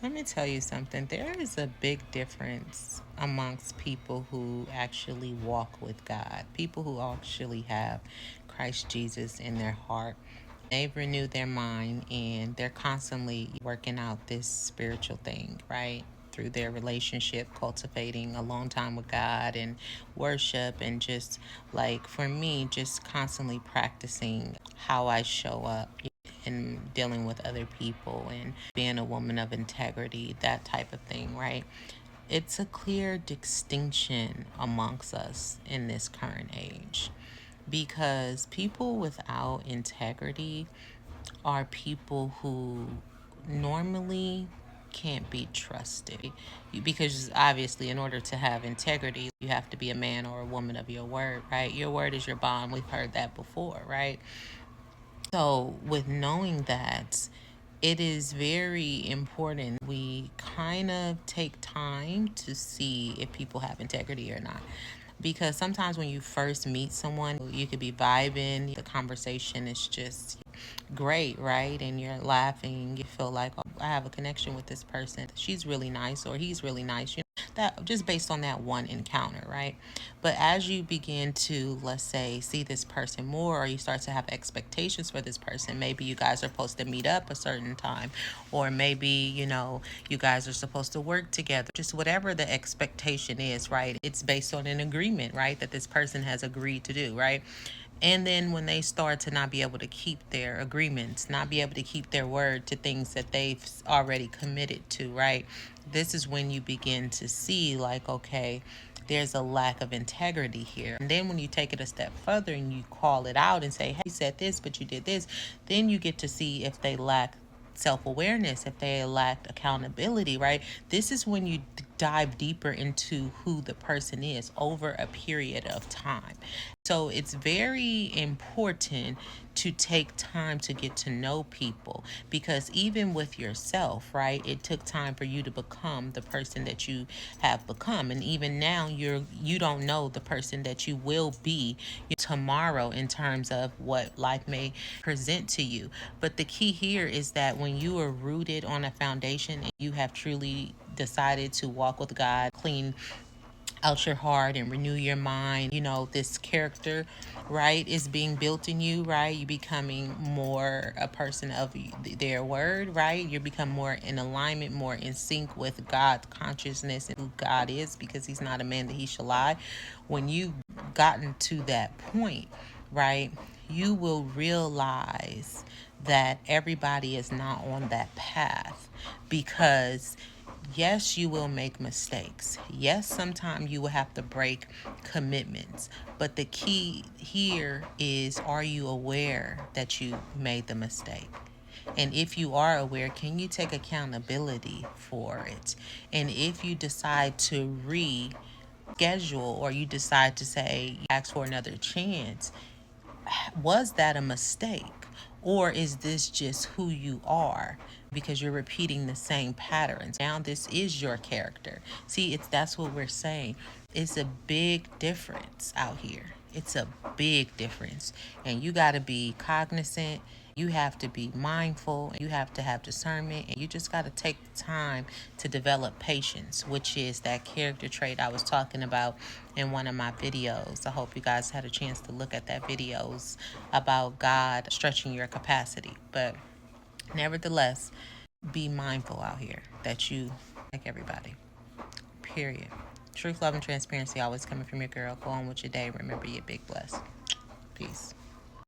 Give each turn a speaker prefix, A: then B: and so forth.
A: Let me tell you something. There is a big difference amongst people who actually walk with God, people who actually have Christ Jesus in their heart. They've renewed their mind and they're constantly working out this spiritual thing, right? Through their relationship, cultivating a long time with God and worship, and just like for me, just constantly practicing how I show up and dealing with other people and being a woman of integrity, that type of thing, right? It's a clear distinction amongst us in this current age because people without integrity are people who normally can't be trusted because obviously in order to have integrity you have to be a man or a woman of your word, right? Your word is your bond. We've heard that before, right? So, with knowing that, it is very important we kind of take time to see if people have integrity or not. Because sometimes when you first meet someone, you could be vibing, the conversation is just great, right? And you're laughing, you feel like, oh, I have a connection with this person. She's really nice or he's really nice. That just based on that one encounter, right? But as you begin to, let's say, see this person more, or you start to have expectations for this person, maybe you guys are supposed to meet up a certain time, or maybe, you guys are supposed to work together, just whatever the expectation is, right? It's based on an agreement, right? That this person has agreed to do, right? And then when they start to not be able to keep their agreements, not be able to keep their word to things that they've already committed to, right? This is when you begin to see, like, okay, there's a lack of integrity here. And then when you take it a step further and you call it out and say, hey, you said this, but you did this, then you get to see if they lack self awareness, if they lacked accountability, right? This is when you dive deeper into who the person is over a period of time. So it's very important to take time to get to know people because even with yourself, right, it took time for you to become the person that you have become. And even now you don't know the person that you will be tomorrow in terms of what life may present to you. But the key here is that when you are rooted on a foundation and you have truly decided to walk with God, clean out your heart and renew your mind, this character, right, is being built in you, right? You becoming more a person of their word, right? You become more in alignment, more in sync with God's consciousness and who God is, because he's not a man that he shall lie. When you gotten to that point, right, you will realize that everybody is not on that path because yes, you will make mistakes. Yes, sometimes you will have to break commitments. But the key here is, are you aware that you made the mistake? And if you are aware, can you take accountability for it? And if you decide to reschedule or you decide to say, ask for another chance, was that a mistake? Or is this just who you are because you're repeating the same patterns? Now this is your character. See, that's what we're saying. It's a big difference out here. It's a big difference. And you got to be cognizant. You have to be mindful. You have to have discernment. And you just got to take the time to develop patience, which is that character trait I was talking about in one of my videos. I hope you guys had a chance to look at that videos about God stretching your capacity. But nevertheless, be mindful out here that you like everybody. Period. Truth, love, and transparency always coming from your girl. Go on with your day. Remember, you're big blessed. Peace.